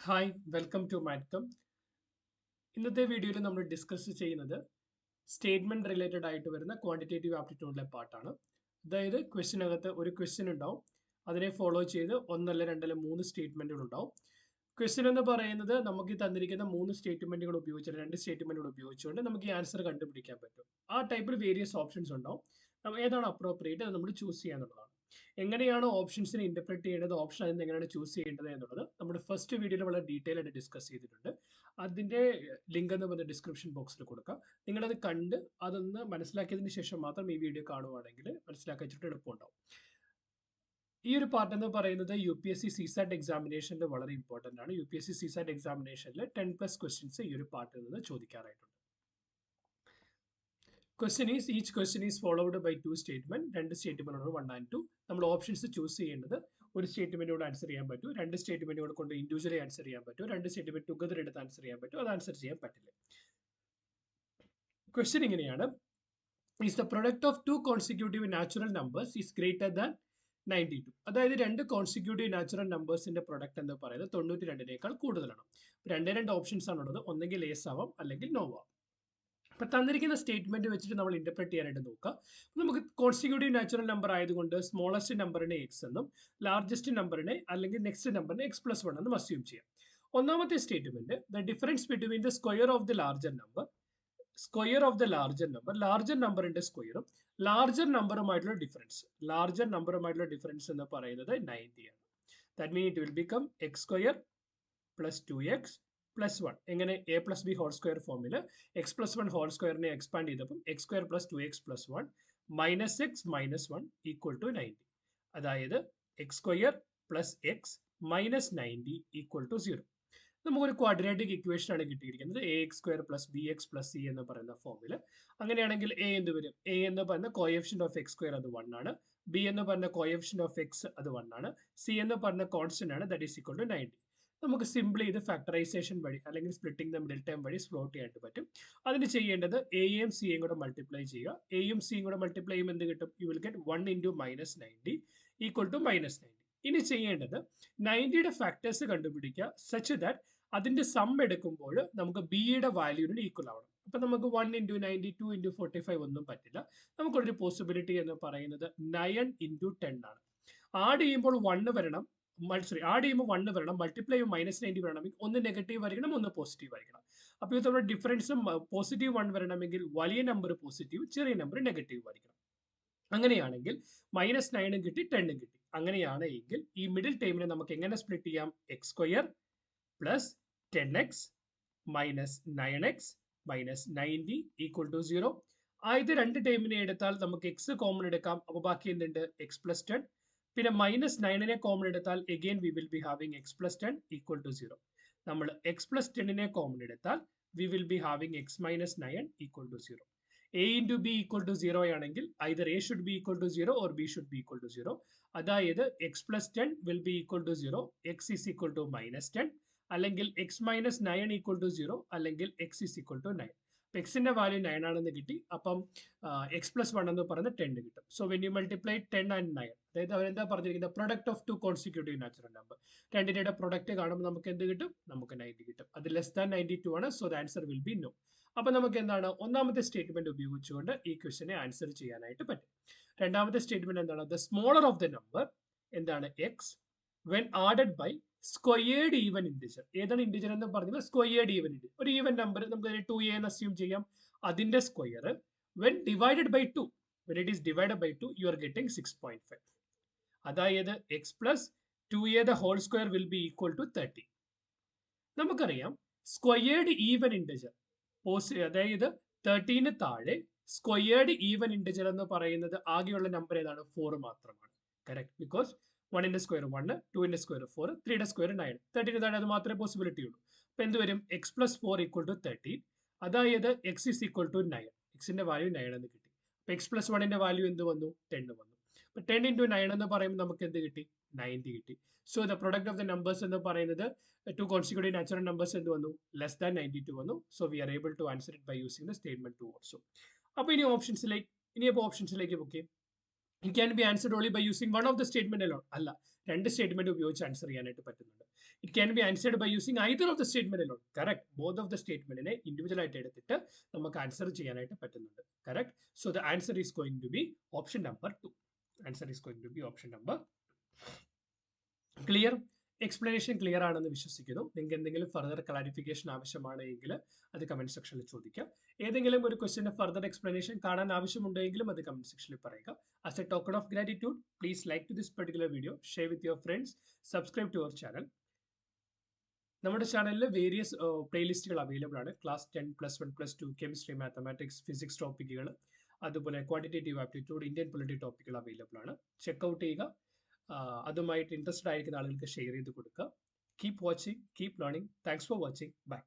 Hi welcome to മാറ്റ്കം. ഇന്നത്തെ വീഡിയോയിൽ നമ്മൾ ഡിസ്കസ് ചെയ്യുന്നത് സ്റ്റേറ്റ്മെന്റ് റിലേറ്റഡ് ആയിട്ട് വരുന്ന ക്വാണ്ടിറ്റേറ്റീവ് ആപ്റ്റിറ്റ്യൂഡിലെ പാർട്ടാണ്. അതായത് ക്വസ്റ്റിനകത്ത് ഒരു ക്വസ്റ്റ്യൻ ഉണ്ടാവും, അതിനെ ഫോളോ ചെയ്ത് ഒന്നല്ല രണ്ടല്ല മൂന്ന് സ്റ്റേറ്റ്മെന്റുകൾ ഉണ്ടാവും. ക്വസ്റ്റ്യൻ എന്ന് പറയുന്നത് നമുക്ക് ഈ തന്നിരിക്കുന്ന മൂന്ന് സ്റ്റേറ്റ്മെന്റുകൾ ഉപയോഗിച്ചിട്ട് രണ്ട് സ്റ്റേറ്റ്മെന്റുകൾ ഉപയോഗിച്ചുകൊണ്ട് നമുക്ക് ഈ ആൻസർ കണ്ടുപിടിക്കാൻ പറ്റും. ആ ടൈപ്പിൽ വേരിയസ് ഓപ്ഷൻസ് ഉണ്ടാവും. ഏതാണ് അപ്രോപ്രിയേറ്റ് അത് നമ്മൾ ചൂസ് ചെയ്യാന്നുള്ളതാണ്. എങ്ങനെയാണ് ഓപ്ഷൻസിനെ ഇന്റർപ്രറ്റ് ചെയ്യേണ്ടത്, ഓപ്ഷൻ അതിന് എങ്ങനെയാണ് ചൂസ് ചെയ്യേണ്ടത് എന്നുള്ളത് നമ്മുടെ ഫസ്റ്റ് വീഡിയോയിൽ വളരെ ഡീറ്റെയിൽ ആയിട്ട് ഡിസ്കസ് ചെയ്തിട്ടുണ്ട്. അതിന്റെ ലിങ്ക് എന്ന് പറഞ്ഞ ഡിസ്ക്രിപ്ഷൻ ബോക്സിൽ കൊടുക്കാം. നിങ്ങളത് കണ്ട് അതൊന്ന് മനസ്സിലാക്കിയതിന് ശേഷം മാത്രം ഈ വീഡിയോ കാണുവാണെങ്കിൽ മനസ്സിലാക്കാൻ വെച്ചിട്ട് എളുപ്പമുണ്ടാവും. ഈ ഒരു പാർട്ട് എന്ന് പറയുന്നത് UPSC CSAT എക്സാമിനേഷനിൽ വളരെ ഇമ്പോർട്ടന്റ് ആണ്. UPSC CSAT എക്സാമിനേഷനിൽ 10+ ക്വസ്റ്റ്യൻസ് ഈ ഒരു പാർട്ടിൽ നിന്ന് ചോദിക്കാറായിട്ടുണ്ട്. Each question is followed by two statement. രണ്ട് സ്റ്റേറ്റ്മെന്റ് 1 and 2. നമ്മൾ ഓപ്ഷൻസ് ചൂസ് ചെയ്യേണ്ടത് ഒരു സ്റ്റേറ്റ്മെന്റിനോട് ആൻസർ ചെയ്യാൻ പറ്റും, രണ്ട് സ്റ്റേറ്റ്മെന്റുകൾ കൊണ്ട് ഇൻഡിവിജ്വലി ആൻസർ ചെയ്യാൻ പറ്റും, രണ്ട് സ്റ്റേറ്റ്മെന്റ് ടുഗദർ എടുത്ത് ആൻസർ ചെയ്യാൻ പറ്റും, അത് ആൻസർ ചെയ്യാൻ പറ്റില്ല. ക്വസ്റ്റ്യൻ ഇങ്ങനെയാണ്: is the product of two consecutive natural numbers is greater than 92. അതായത് രണ്ട് കോൺസിക്യൂട്ടീവ് നാച്ചുറൽ നമ്പേഴ്സിന്റെ പ്രൊഡക്റ്റ് എന്ന് പറയുന്നത് 92നേക്കാൾ കൂടുതലാണ്. രണ്ട് ഓപ്ഷൻസ് ആണുള്ളത്, ഒന്നെങ്കിൽ യേസ് ആവാം അല്ലെങ്കിൽ നോ ആവാം. അപ്പൊ തന്നിരിക്കുന്ന സ്റ്റേറ്റ്മെന്റ് വെച്ചിട്ട് നമ്മൾ ഇന്റർപ്രറ്റ് ചെയ്യാനായിട്ട് നോക്കാം. നമുക്ക് കോൺസിക്യൂട്ടീവ് നാച്ചുറൽ നമ്പർ ആയതുകൊണ്ട് സ്മോളസ്റ്റ് നമ്പറിനെ എക്സ് എന്നും ലാർജസ്റ്റ് നമ്പറിനെ അല്ലെങ്കിൽ നെക്സ്റ്റ് നമ്പറിനെ x+1 എന്നും അസ്യൂം ചെയ്യാം. ഒന്നാമത്തെ statement the difference between the square of the larger number larger നമ്പറിന്റെ സ്ക്വയറും ലാർജർ നമ്പറുമായിട്ടുള്ള ഡിഫറൻസ് എന്ന് പറയുന്നത് 90 ആണ്. That mean it will become x² + 2x + 1. എങ്ങനെ a+b ഹോൾ സ്ക്വയർ ഫോമിൽ x+1 ഹോൾ സ്ക്വയറിനെ എക്സ്പാൻഡ് ചെയ്തപ്പോൾ x² + 2x + 1 -x - 1 = 90. അതായത് x² + x - 90 = 0. നമുക്കൊരു ക്വാഡ്രാറ്റിക് ഇക്വേഷൻ ആണ് കിട്ടിയിരിക്കുന്നത്, ax² + bx + c എന്ന് പറയുന്ന ഫോമിൽ. അങ്ങനെയാണെങ്കിൽ a എന്ത് വരും? a എന്ന് പറയുന്ന കോഎഫിഷ്യന്റ് ഓഫ് x² അത് 1 ആണ്, b എന്ന് പറഞ്ഞ കോഎഫിഷ്യന്റ് ഓഫ് x അത് 1 ആണ്, c എന്ന് പറഞ്ഞ കോൺസ്റ്റന്റ് ആണ്, ദാറ്റ് ഈസ് ഈക്വൽ ടു 90. നമുക്ക് സിംപ്ലി ഇത് ഫാക്ടറൈസേഷൻ വഴി അല്ലെങ്കിൽ സ്പ്ലിറ്റിംഗ് ദ മിഡിൽ ടേം വഴി ഫ്ലോട്ട് ചെയ്യാനായിട്ട് പറ്റും. അതിന് ചെയ്യേണ്ടത് എയും സിയും കൂടെ മൾട്ടിപ്ലൈ ചെയ്യുക. എയും സിയും കൂടെ മൾട്ടിപ്ലൈ ചെയ്യുമ്പോൾ എന്ത് കിട്ടും? You will get 1 × -90 = -90. ഇനി ചെയ്യേണ്ടത് 90യുടെ ഫാക്ടേഴ്സ് കണ്ടുപിടിക്കുക, സച്ച് ദാറ്റ് അതിന്റെ സം എടുക്കുമ്പോൾ നമുക്ക് ബിയുടെ വാല്യൂവിന് ഈക്വൽ ആവണം. അപ്പൊ നമുക്ക് 1 × 90, 2 × 45 ഒന്നും പറ്റില്ല. നമുക്കൊരു പോസിബിലിറ്റി എന്ന് പറയുന്നത് 9 × 10 ആണ്. ആഡ് ചെയ്യുമ്പോൾ 1 വരണം, ആഡ് ചെയ്യുമ്പോൾ 1 വരണം, മൾട്ടിപ്ലൈ ചെയ്യുമ്പോൾ -90 വരണമെങ്കിൽ ഒന്ന് നെഗറ്റീവ് ആയിരിക്കണം, ഒന്ന് പോസിറ്റീവ് ആയിരിക്കണം. അപ്പോൾ ഇത് നമ്മുടെ ഡിഫറൻസും +1 വരണമെങ്കിൽ വലിയ നമ്പർ പോസിറ്റീവ്, ചെറിയ നമ്പർ നെഗറ്റീവ് ആയിരിക്കണം. അങ്ങനെയാണെങ്കിൽ -9 കിട്ടി, 10 കിട്ടി. അങ്ങനെയാണെങ്കിൽ ഈ മിഡിൽ ടൈമിനെ നമുക്ക് എങ്ങനെ സ്പ്ലിറ്റ് ചെയ്യാം? x² + 10x - 9x - 90 = 0. ആയത് രണ്ട് ടൈമിനെ എടുത്താൽ നമുക്ക് x കോമൺ എടുക്കാം, അപ്പോൾ ബാക്കി എന്തുണ്ട്? x + 10. പിന്നെ -9നെ കോമൺ എടുത്താൽ again we will be having x + 10 = 0. നമ്മൾ x + 10നെ കോമൺ എടുത്താൽ we will be having x - 9 = 0. a × b = 0 ആണെങ്കിൽ either a should be equal to 0 or b should be equal to 0. അതായത് x + 10 will be equal to 0, x is equal to -10, അല്ലെങ്കിൽ x - 9 = 0, അല്ലെങ്കിൽ x is equal to 9. എക്സിന്റെ value 9 ആണെന്ന് കിട്ടി, അപ്പം x + 1 എന്ന് പറയുന്നത് 10 കിട്ടും. So when you multiply 10 and 9, അതായത് അവരെന്താ പറഞ്ഞിരിക്കുന്നത്? Product of two consecutive natural number, രണ്ടിന്റെ പ്രൊഡക്റ്റ് കാണുമ്പോൾ നമുക്ക് എന്ത് കിട്ടും? നമുക്ക് 90 കിട്ടും. അത് <92 ആണ്, so the answer will be no. അപ്പൊ നമുക്ക് എന്താണ്? ഒന്നാമത്തെ സ്റ്റേറ്റ്മെന്റ് ഉപയോഗിച്ചുകൊണ്ട് ഈ ക്വസ്റ്റിനെ ആൻസർ ചെയ്യാനായിട്ട് പറ്റും. രണ്ടാമത്തെ സ്റ്റേറ്റ്മെന്റ് എന്താണ്? The smaller of the number എന്താണ്? X when added by squared even integer. ഏതാണ് ഇൻഡിജർ എന്ന് പറഞ്ഞത്? Squared even integer. ഒരു ഈവൻ നമ്പർ നമുക്ക് 2a എന്ന് അസ്യൂം ചെയ്യാം. അതിന്റെ square when divided by 2, when it is divided by 2, you are getting 6.5. അതായത് x + 2a the whole square will be equal to 30. നമുക്കറിയാം സ്ക്വയേർഡ് ഈവൻ ഇൻഡിജർ, അതായത് 30ന് താഴെ squared even integer എന്ന് പറയുന്നത് ആകെയുള്ള നമ്പർ ഏതാണ്? 4 മാത്രമാണ്. കറക്റ്റ്, ബിക്കോസ് 1ന്റെ സ്ക്വയർ 1, 2ന്റെ സ്ക്വയർ 4, 3യുടെ സ്ക്വയർ 9, 30ന് താഴെ അത് മാത്രമേ പോസിബിലിറ്റി ഉള്ളൂ. അപ്പൊ എന്ത് വരും? x + 4 = 13. അതായത് x is equal to 9. എക്സിന്റെ വാല്യൂ 9 എന്ന് കിട്ടി. അപ്പൊ x + 1ന്റെ വാല്യൂ എന്ത് വന്നു? 10 വന്നു. അപ്പൊ 10 × 9 എന്ന് പറയുമ്പോൾ നമുക്ക് എന്ത് കിട്ടി? 90 കിട്ടി. So the product of the numbers എന്ന് പറയുന്നത് ടു കോൺസിക്യൂട്ടീവ് നാച്ചുറൽ നമ്പേഴ്സ് എന്ത് വന്നു? <92 വന്നു. So we are able to answer it by using the statement 2 also. അപ്പൊ ഓപ്ഷൻസിലേക്ക് okay, it can be answered only by using one of the statement alone. അല്ല, രണ്ട് statement ഉപയോഗിച്ച് ആൻസർ ചെയ്യാനായിട്ട് പറ്റുന്നുണ്ട്. It can be answered by using either of the statement alone. Correct. Both of the സ്റ്റേറ്റ്മെന്റിനെ individual ആയിട്ട് എടുത്തിട്ട് നമുക്ക് answer ചെയ്യാനായിട്ട് പറ്റുന്നുണ്ട്. Correct. So the answer is going to be option number 2. Answer is going to be option number. Clear? Explanation clear ആണെന്ന് വിശ്വസിക്കുന്നു. നിങ്ങൾക്ക് എന്തെങ്കിലും ഫർദർ ക്ലാരിഫിക്കേഷൻ ആവശ്യമാണെങ്കിൽ അത് കമന്റ് സെക്ഷനിൽ ചോദിക്കാം. ഏതെങ്കിലും ഒരു ക്വസ്റ്റിന്റെ ഫർദർ എക്സ്പ്ലനേഷൻ കാണാൻ ആവശ്യമുണ്ടെങ്കിലും അത് കമന്റ് സെക്ഷനിൽ പറയുക. As a token of gratitude, please like to this particular video, share with your friends, subscribe to our channel. നമ്മുടെ ചാനലിൽ വേരിയസ് പ്ലേലിസ്റ്റുകൾ അവൈലബിൾ ആണ്. ക്ലാസ് 10, +1, +2, കെമിസ്ട്രി, മാത്തമാറ്റിക്സ്, ഫിസിക്സ് ടോപ്പിക്കുകൾ, അതുപോലെ ക്വാണ്ടിറ്റേറ്റീവ് ആപ്റ്റിറ്റ്യൂഡ്, ഇന്ത്യൻ പൊളിറ്റി ടോപ്പിക്കുകൾ അവൈലബിൾ ആണ്. ചെക്ക്ഔട്ട് ചെയ്യുക. അതുമായിട്ട് ഇൻട്രസ്റ്റഡ് ആയിരിക്കുന്ന ആളുകൾക്ക് ഷെയർ ചെയ്ത് കൊടുക്കുക. Keep watching, keep learning. Thanks for watching. By.